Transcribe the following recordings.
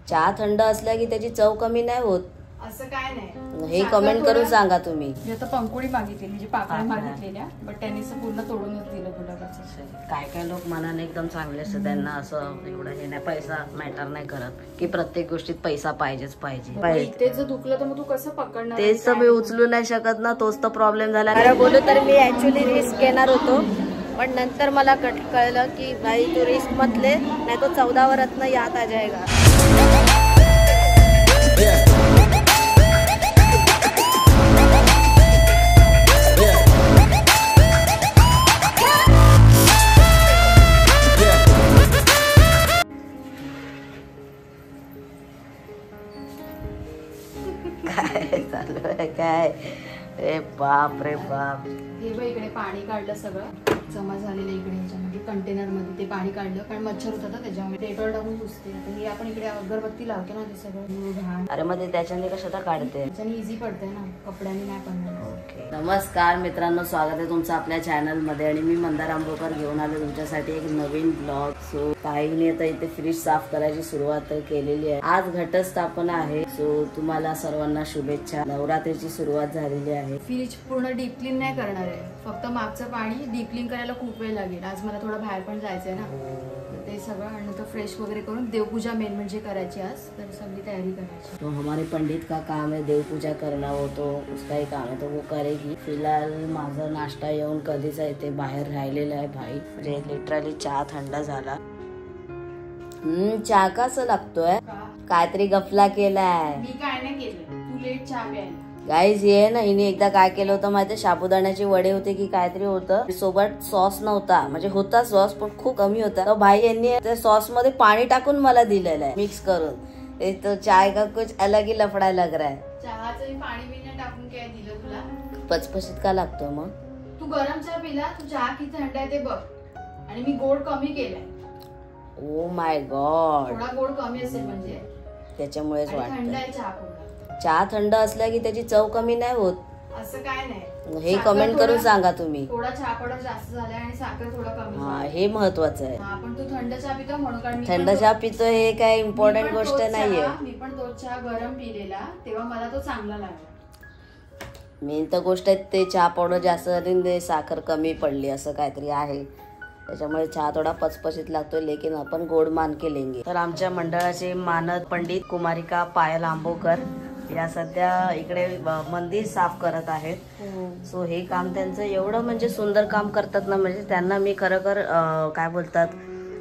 चहा थंड असला की त्याची चव कमी नाही होत, असं काय नाही। हे कमेंट करून सांगा तुम्ही। मी आता पंकुडी मागितली म्हणजे पाकळ्या मागितलेल्या, बट त्यांनी पूर्ण तोडूनच दिलं गुलाबाचं। काय काय लोक मनाने एकदम चांगले असतात, त्यांना असं एवढं हे नाही, पैसा मॅटर नाही करत की प्रत्येक गोष्टीत पैसा पाहिजेच पाहिजे। इथे जर दुखलं तर मग तू कसं पकडणार? तेच तर मी उचलू नाही शकत ना, तोच तर प्रॉब्लेम झाला। खरं बोलू तर मी ऍक्च्युली रिस्क घेणार होतो, पण नंतर मला कळलं की भाई तू रिस्क मत ले, नहीं तो 14 वरत्न याद आ जाएगा। काय चालू आहे काय? ए बाप रे बाप, हे बघ इकडे पाणी काढलं, सगळं जमा झालेलं इकडे ह्याच्यामध्ये कंटेनर मध्ये ते पाणी काढलं, कारण मच्छर होता ना त्याच्यामध्ये, डेटॉल टाकून पुसते। आता हे आपण इकडे अगरबत्ती लावतो ना, ते सगळं घाण। अरे मध्ये त्याच्याने कशाला काढते? त्याच्याने इझी पडते ना, कपड्याने नाही पडणार। ओके, नमस्कार मित्रांनो, स्वागत आहे तुमचं आपल्या चॅनल मध्ये। आणि मी मंदार आंबोकर घेऊन आलो तुमच्यासाठी एक नवीन ब्लॉग। सो ताईने आता इथे फ्रीज साफ करायची सुरुवात केलेली आहे। आज घटस्थापना आहे, सो तुम्हाला सर्वांना शुभेच्छा। नवरात्रीची सुरुवात झालेली आहे। फ्रीज पूर्ण डीप क्लीन नाही करणार आहे, फक्त मागचं पाणी डीप क्लीन करायला खूप वेळ लागेल। आज मला थोडं बाहेर पण जायचंय ना, ते सगळं आणि नंतर फ्रेश वगैरे करून देवपूजा मेन म्हणजे करायची आज, तर सगळी तयारी करायची। तो हमारे पंडित का काम है देवपूजा करना, वो तो उसका ही काम है, तो वो करेगी। फिलहाल माझा नाश्ता येऊन कधीचा इथे बाहेर राहिलेला आहे भाई, म्हणजे लिटरली चहा थंड झाला। चहा कसं लागतोय? काहीतरी गफला केलाय। मी काय नाही केलं, तू लेट चहा प्यायला। गाईज ये ना, हिने एकदा काय केलं होतं माहिती, साबुदाण्याचे वडे होते की काहीतरी होतं, सोबत सॉस नव्हता, म्हणजे होता सॉस पण खूप कमी होता। तर भाई यांनी त्या सॉस मध्ये पाणी टाकून मला दिलेलं आहे मिक्स करून। ते तो चाय का कुछ अलग ही लफड़ा लग रहा है। चहाचं पाणी बिना टाकून काय दिलं तुला? पचपचित का लागतो मग? तू गरम चहा पिला, तू चहा किती थंड आहे ते बघ, आणि मी गोड कमी केलाय। ओ माय गॉड, थोडा गोड कमी असेल म्हणजे त्याच्यामुळेच थंड वाटतं। आहे चहा पूर्ण। चहा थंड असला की त्याची चव कमी नाही होत, असं काय नाही। हे कमेंट करून सांगा तुम्ही। थोडा चहा पडा जास्त झालाय आणि साखर थोडा कमी हा, हे महत्वाचं आहे। हा, पण तू थंड चहा पितो म्हणून, कारण थंड चहा पितो हे काय इम्पॉर्टंट गोष्ट नाहीये। मी पण तो चहा गरम पिलेला तेव्हा मला तो चांगला लागला। मेन तर गोष्ट आहे ते चहा पावडर जास्त झाली, साखर कमी पडली, असं काहीतरी आहे, त्याच्यामुळे चहा थोडा पचपचित लागतोय, लेकिन आपण गोड मान के लेंगे। तर आमच्या मंडळाचे मानद पंडित कुमारिका पायल आंबोकर या सध्या इकडे मंदिर साफ करत आहेत। सो हे काम त्यांचं एवढं म्हणजे सुंदर काम करतात ना, म्हणजे त्यांना मी खरोखर काय बोलतात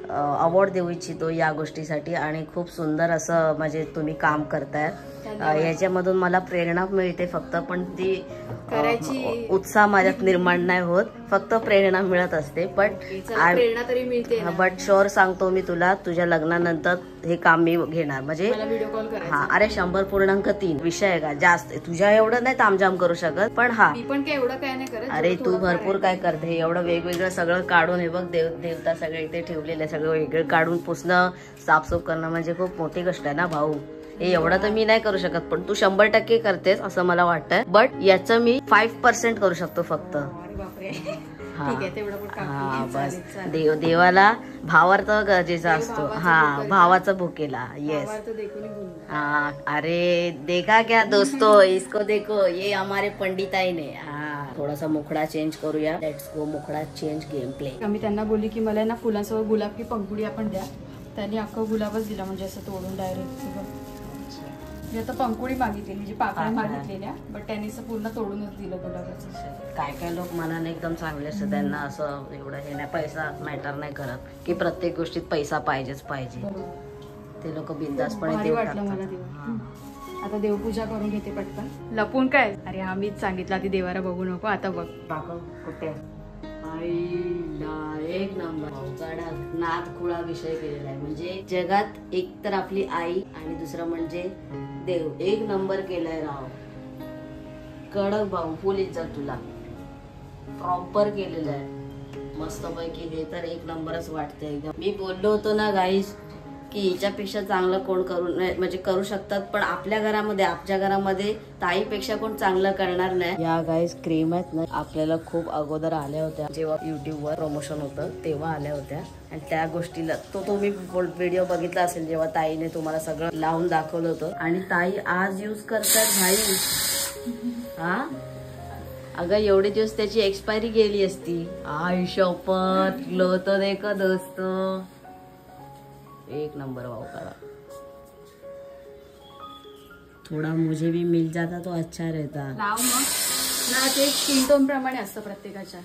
अवॉर्ड देऊ इच्छितो या गोष्टीसाठी। आणि खूप सुंदर असं म्हणजे तुम्ही काम करताय, याच्यामधून मला प्रेरणा मिळते फक्त, पण ती करायची उत्साह माझ्यात निर्माण नाही होत, फक्त प्रेरणा मिळत असते। प्रेरणा तरी मिळते, बट शुअर सांगतो मी तुला, तुझ्या लग्नानंतर हे काम मी घेणार, म्हणजे व्हिडिओ कॉल करायचा। हा, अरे 100.3 विषय आहे का, जास्त तुझ्या एवढं नाही तामझाम करू शकत, पण हा मी पण काय एवढं काय नाही करत। अरे तू भरपूर काय करते, एवढं वेगवेगळं सगळं काढून, हे बघ देवता सगळे इथे ठेवलेले, सगळं वेगळं काढून पुसणं, साफसूफ करणं म्हणजे खूप मोठी गोष्ट आहे ना भाऊ। हे एवढं तर मी नाही करू शकत, पण तू 100% करतेस असं मला वाटतंय, बट याचं मी 5% करू शकतो फक्त। हा बस, देवाला भावार्थ गरजेचा असतो। हा, भावाचा भुकेला। येस, हाँ, अरे देखा क्या दोस्तों, इसको देखो, ये हमारे पंडिताई ने। हाँ, थोड़ा सा मुखडा चेंज करूया, लेट्स गो मुखडा चेंज गेम प्ले। मी त्यांना बोलली की मला ना फुलांसोबत गुलाब की पंखुडी आपण द्या, त्यांनी अख्खा गुलाबच दिला, म्हणजे असं तोडून डायरेक्ट। मी आता पंखुडी मागितली म्हणजे पाकळ्या मागितलेल्या, बट त्यांनी पूर्ण तोडूनच दिलं गुलाबाचं। काय काय लोक मनाने एकदम चांगले असतात, त्यांना असं एवढं हे नाही, पैसा मॅटर नाही करत की प्रत्येक गोष्टीत पैसा पाहिजेच पाहिजे। ते लोक बिनधास्तपणे वाटलं मला तेव्हा। आता देवपूजा करून घेते पटकन, लपून काय? अरे हा मीच सांगितलं आधी देवारा बघू नको, आता बघ कुठे एक नंबर नाद खुळा विषय केलेला आहे, म्हणजे जगात एक तर आपली आई आणि दुसरं म्हणजे देव, एक नंबर केलाय राव, कडक भाऊ, फुल इज्जत तुला, प्रॉपर केलेलं आहे मस्त पैकी, हे तर एक नंबरच वाटतंय एकदम। मी बोललो होतो ना गाईस, की हिच्यापेक्षा चांगलं कोण करू नाही म्हणजे करू शकतात, पण आपल्या घरामध्ये ताईपेक्षा कोण चांगलं करणार नाही. या गाईस क्रीम आहेत ना, आपल्याला खूप अगोदर आल्या होत्या जेव्हा युट्यूबवर प्रमोशन होतं तेव्हा आल्या होत्या. आणि त्या गोष्टीला तुम्ही व्हिडिओ बघितला असेल जेव्हा ताईने तुम्हाला सगळं लावून दाखवलं होतं. आणि ताई आज यूज करतात भाई. हा अगं एवढे दिवस त्याची एक्सपायरी गेली असती. शपथ लो तो देखो दोस्त, एक नंबर भाव करा. थोडा मुझे भी मिल जाता तो अच्छा रहता. लाव मग ना, ते स्किन टोन प्रमाणे असतं प्रत्येकाच्या,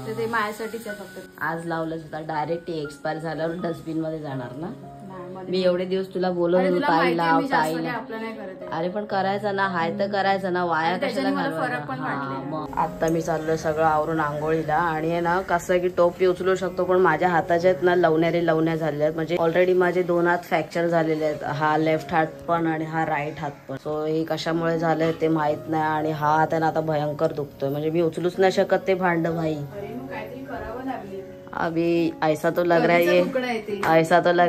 तर ते माझ्यासाठीच आहे फक्त. आज लावलं सुद्धा डायरेक्ट एक्सपायर झाल्यावर डस्टबिन मध्ये जाणार ना. नाही, मी एवढे दिवस तुला बोलत होतो ताई लाव ताई लाव. आपलं नाही करत आहे. अरे पण करायचं ना, हाय तर करायचं ना, वाया कशाला घालवायचा. आता मी चाललोय सगळं आवरून आंघोळीला. आणि आहे ना कसं आहे की टोपी उचलू शकतो, पण माझ्या हाताच्या आहेत ना लवण्या झालेल्या आहेत. म्हणजे ऑलरेडी माझे 2 हात फ्रॅक्चर झालेले आहेत, हा लेफ्ट हात पण आणि हा राईट हात पण. सो हे कशामुळे झालंय ते माहित नाही. आणि हा हात आहे ना आता भयंकर दुखतोय, म्हणजे मी उचलूच नाही शकत ते भांड भाई. अभी ऐसा तो लग रहा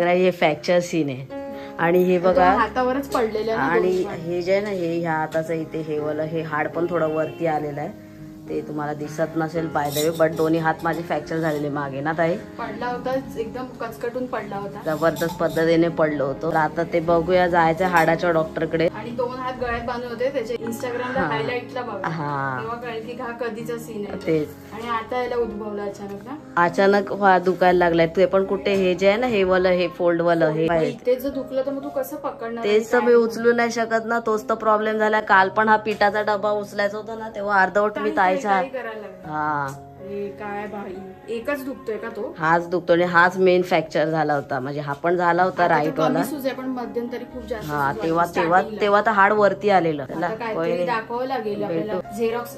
है ये फ्रॅक्चर सीन आहे. आणि हे बघा हातावरच पडलेलं. आणि हे जे आहे ना हे ह्या हाताचं इथे हे वाला हे हाड पण थोडं वरती आलेलं आहे. ते तुम्हाला दिसत नसेल बाय द वे, बट दोन्ही हात माझे फ्रॅक्चर झालेले मागे ना ताई. पडला होता एकदम कचकटून पडला होता, जबरदस्त पद्धतीने पडलो होतो. आता ते बघूया जायचं हाडाच्या डॉक्टरकडे. आणि 2 हात गळ्यात बांधून होते त्याचे इंस्टाग्रामला हायलाइटला बघा, तेव्हा कळलं की हा कधीचा सीन आहे तेच. आणि आता याला उद्भवलं अचानक दुखायला लागलाय. ते पण कुठे हे जे आहे ना हे वालं हे फोल्ड वालं हे ते जर दुखलं तर मग तू कसं पकडणार. तेच तर मी उचलू नाही शकत ना, तोच तर प्रॉब्लेम झाला. काल पण हा पिठाचा डबा उचलायचा होता ना, तेव्हा अर्धवट मी ताईचा काय भाई एकच दुखतोय का तो. हाच दुखतो आणि हाच मेन फ्रॅक्चर झाला होता. म्हणजे हा पण झाला होता राईट वाला, पण मध्यंतरी खूप जास्त. हा तेव्हा तर हाड वरती आलेलं. दाखवावं लागेल आपल्याला. झेरॉक्स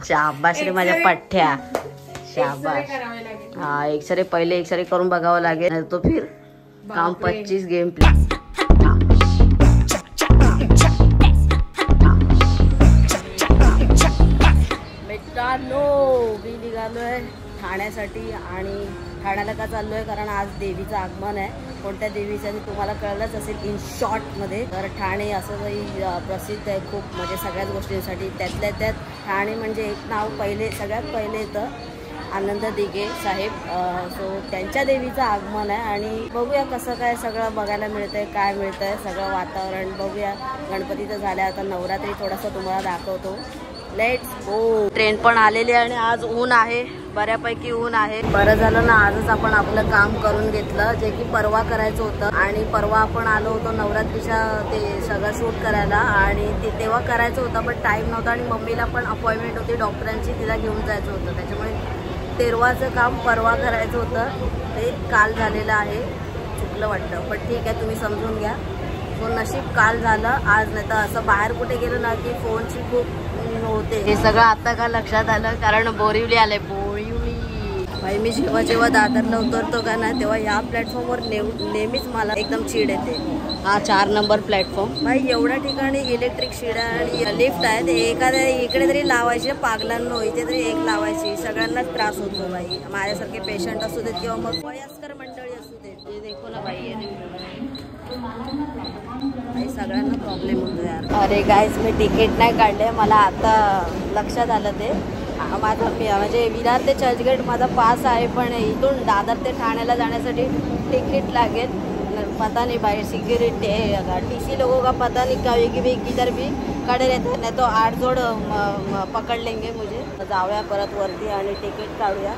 शाबास रे माझ्या पठ्ठ्या, शाबास. हा एक्सरे पहिले एक्सरे करून बघावं लागेल, तो फिर काम 25 गेम प्ले. मी निघालोय ठाण्यासाठी. आणि ठाण्याला का चाललोय कारण आज देवीचं आगमन आहे. कोणत्या देवीचं आणि तुम्हाला कळलंच असेल इन शॉर्ट मध्ये. तर ठाणे असं काही प्रसिद्ध आहे खूप, म्हणजे सगळ्याच गोष्टींसाठी. त्यातल्या त्यात ठाणे म्हणजे एक नाव सगळ्यात पहिले येतं आनंद दिघे साहेब. सो त्यांच्या देवीचं आगमन आहे. आणि बघूया कसं काय सगळं बघायला मिळतंय, काय मिळतंय सगळं वातावरण बघूया. गणपतीचं झालं, आता नवरात्री थोडंसं तुम्हाला दाखवतो. Let's go. ट्रेन पण आलेली आहे आणि आज ऊन आहे, बऱ्यापैकी ऊन आहे. बरं झालं ना आजच आपण आपलं काम करून घेतलं, जे की परवा करायचं होतं. आणि परवा आपण आलो होतो नवरात्रीच्या ते सगळं शूट करायला, आणि ते तेव्हा करायचं होतं पण टाइम नव्हता. आणि मम्मीला पण अपॉइंटमेंट होती डॉक्टरांची, तिला घेऊन जायचं होतं. त्याच्यामुळे 13वाचं काम परवा करायचं होतं, ते काल झालेलं आहे. चुकलं वाटतं पण ठीक आहे, तुम्ही समजून घ्या. तो नशीब काल झालं, आज नाही तर असं बाहेर कुठे गेलं ना की फोनची खूप होते. हे सगळं आता का लक्षात आलं कारण बोरिवली आले. बोरिवली भाई, मी जेव्हा दादरला उतरतो का ना तेव्हा या प्लॅटफॉर्मवर नेहमीच मला एकदम चीड येते. हा 4 नंबर प्लॅटफॉर्म भाई. एवढ्या ठिकाणी इलेक्ट्रिक शिड्या आणि लिफ्ट आहेत. एखाद्या इकडे तरी लावायची पागलांनो, इथे तरी एक लावायची. सगळ्यांनाच त्रास होतो भाई, माझ्यासारखे पेशंट असू देत किंवा मग वयस्कर मंडळी असू देत. हे देखो ना भाई, सगळ्यांना प्रॉब्लेम होतो यार. अरे गाईज, मी तिकीट नाही काढले, मला आता लक्षात आलं ते. माझा म्हणजे विरार ते चर्चगेट माझा पास आहे, पण इथून दादर ते ठाण्याला जाण्यासाठी तिकीट लागेल. पता नहीं भाई, सिक्योरिटी TC लोगों का पता नहीं क्या कि भाई किधर भी खड़े रहते, नहीं तो 8 जोड़ पकड़ लेंगे मुझे. जाऊया परत वरती आणि तिकीट काढूया.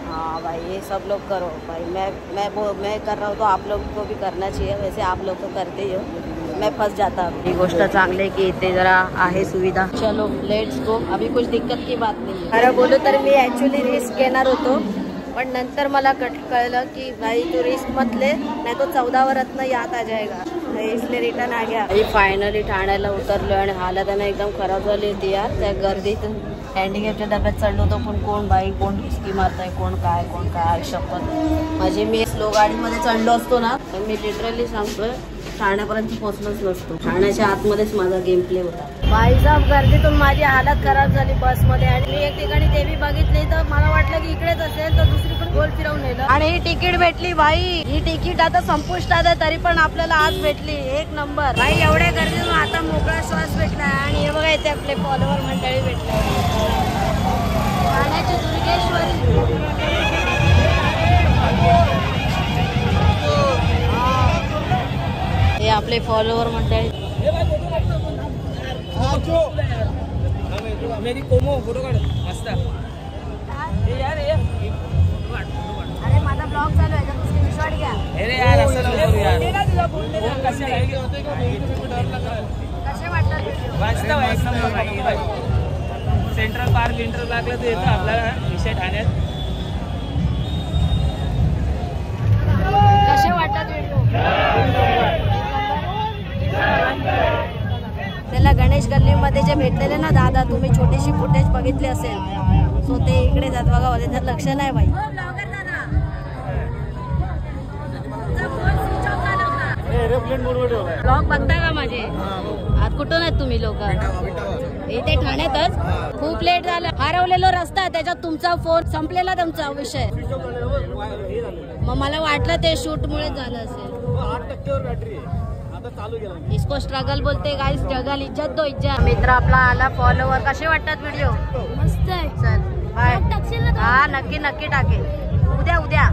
हाँ भाई, ये सब लोग करो भाई. मैं कर रहा हूँ तो आप लोग को भी करना चाहिए. वैसे आप लोग तो करते ही हो, मैं फंस जाता. ही गोष्ट चांगली आहे की इथे जरा आहे सुविधा. चलो लेट्स गो. अभी कुछ दिक्कत की बात नहीं. खरं बोलू तर मी ॲक्च्युली रिस्क घेणार होतो, पण नंतर मला कळलं की भाई तू रिस्क मत ले, नाही तो 14 रत्न याद आ जाएगा, इसलिए रिटर्न आ गया. फायनली ठाण्याला उतरलो आणि हालत आहे ना एकदम खराब झाली होती यार त्या गर्दीत. हँडिकॅपच्या डब्यात चढलो होतो, पण कोण बाई कोण हिसकी मारताय, कोण काय शपथ. म्हणजे मी स्लो गाडीमध्ये चढलो असतो ना तर मी लिटरली सांगतोय ठाण्यापर्यंत पोहोचलोच नसतो. ठाण्याच्या आतमध्येच माझा गेम प्ले होता. बाईसाहेब गर्दीतून माझी हालत खराब झाली बसमध्ये. आणि मी एक ठिकाणी देवी बघितली तर मला वाटलं की इकडेच असेल, तर दुसरीकडे गोल फिरवून नेलं. आणि ही तिकीट भेटली भाई. ही तिकीट आता संपुष्टात आहे, तरी पण आपल्याला आज भेटली. एक नंबर भाई. एवढ्या गर्दीतून आता मोकळा श्वास भेटला. आणि हे बघा इथे आपले फॉलोवर मंडळी भेटले. ठाण्याची दुर्गेश्वरी. हे आपले फॉलोवर मंडळी. अरे माझा ब्लॉग चालू आहे, स्क्रीनशॉट घ्या. कसे वाटतात? सेंट्रल पार्क लागलं तर येतं आपल्याला विषय ठाण्यात. कसे वाटतात व्हिडिओ? त्याला गणेश गल्लीमध्ये जे भेटलेले ना दादा, तुम्ही छोटीशी फुटेज बघितली असेल, सो ते इकडे जात बघा. त्याचं लक्ष नाही बाई. ब्लॉग बघता का माझे? आज कुठून आहेत तुम्ही लोक? इथे ठाण्यातच. खूप लेट झालं. हरवलेलो रस्ता, त्याच्यात तुमचा फोन संपलेला, तुमचा विषय. मग मला वाटलं ते शूट मुळे झालं असेल. इसको स्ट्रगल बोलते गाइस. स्ट्रगल इज्जत दो इज्जत. मित्र आपला आला फॉलोवर. कसे वाटतात व्हिडिओ? मस्त आहे. चल बाय. हा नक्की नक्की टाके. उद्या उद्या.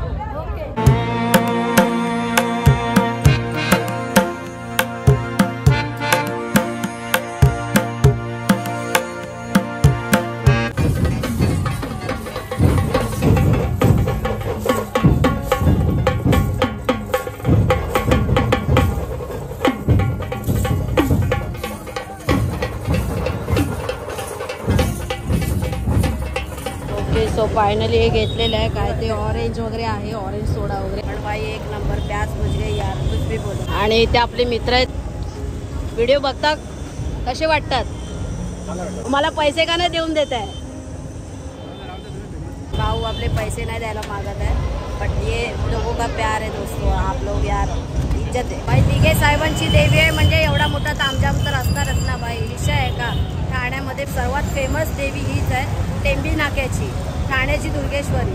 सो फायनली हे घेतलेलं आहे. काय ते ऑरेंज वगैरे आहे, ऑरेंज सोडा वगैरे. पण बाई एक नंबर प्याज मुझ गई यार, कुछ भी बोलो. आणि इथे आपले मित्र आहेत. व्हिडिओ बघता कसे वाटतात? मला पैसे का नाही देऊन देत आहे? भाऊ आपले पैसे नाही द्यायला मागत आहे. बट ये लोगों का प्यार है दोस्तों. आप लोग यार इज्जत आहे भाई. दिघे साहेबांची देवी आहे म्हणजे एवढा मोठा तामझाम तर असणारच ना भाई. विषय आहे का? ठाण्यामध्ये सर्वात फेमस देवी हीच आहे, टेंबी नाक्याची, ठाण्याची दुर्गेश्वरी.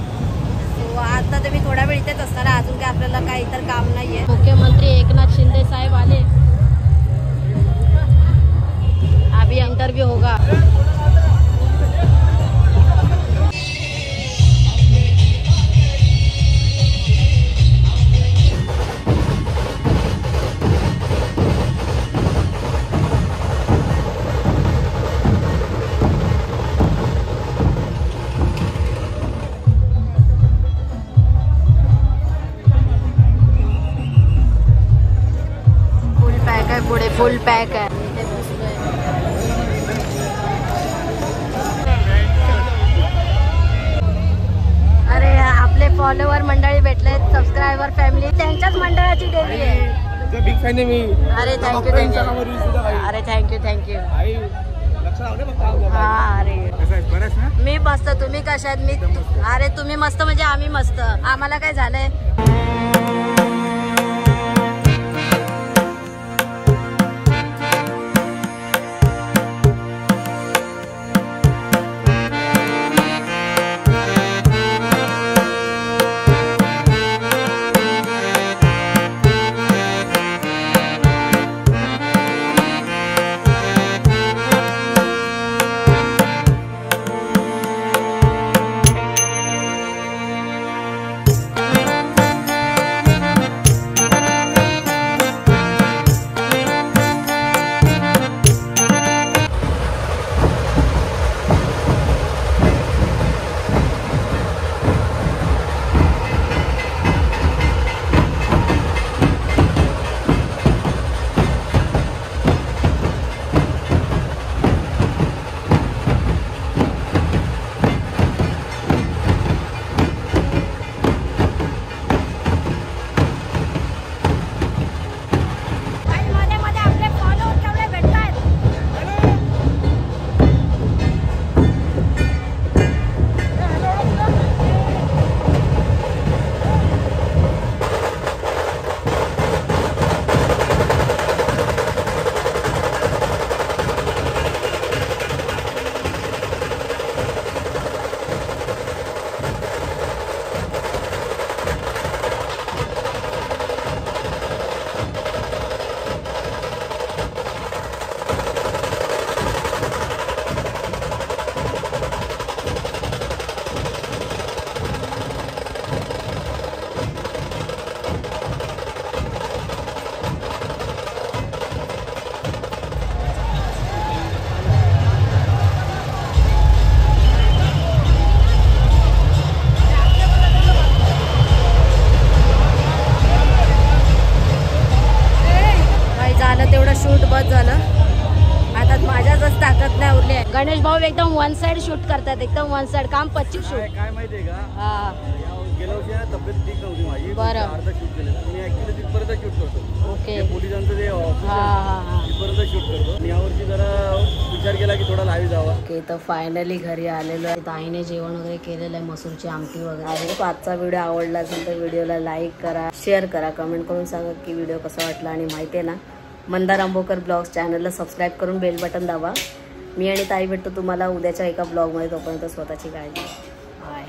तो आता तर मी थोडा वेळ इथेच असणार आहे. अजून काय आपल्याला काही इतर काम नाहीये. मुख्यमंत्री एकनाथ शिंदे साहेब आले. अभी इंटरव्यू होगा. पुढे फुल पॅक आहे. अरे आपले फॉलोवर मंडळी भेटले, सबस्क्रायबर फॅमिली. त्यांच्याच मंडळाची देवी आहे. बिग फॅन आहे मी. अरे थँक्यू थँक्यू. अरे थँक्यू थँक्यू. हा अरे मी मस्त. तुम्ही कशा आहेत? मी अरे तुम्ही मस्त म्हणजे आम्ही मस्त. आम्हाला काय झालंय? गणेश भाऊ एकदम वन साइड शूट करतात, एकदम वन साइड काम 25 शूट. काय माहितीये का, हा गेल्या वर्षी ना तब्येत ठीक नव्हती माझी. बरं. अर्धा शूट केलेलं मी ऍक्च्युली तिथपर्यंत शूट करतो. ओके. ते पोलिसांचं जे ऑफिस हा आहे हा हा तिथपर्यंत शूट करतो. आणि यावर्षी जरा विचार केला की थोडा लाईव्ह जावा. ओके. तर फायनली घरी आलेलो आहे. ताईने जेवण वगैरे केलेलं आहे, मसूरची आमटी वगैरे आहे. आजचा व्हिडिओ आवडला असेल तर व्हिडिओला लाईक करा, शेअर करा, कमेंट करून सांगा की व्हिडिओ कसा वाटला. आणि माहिती आहे ना, मंदार आंबोकर ब्लॉग्स चॅनलला सबस्क्राईब करून बेल बटन दाबा. मी आणि ताई भेटतो तुम्हाला उद्याच्या एका ब्लॉगमध्ये. तोपर्यंत स्वतःची काळजी. बाय.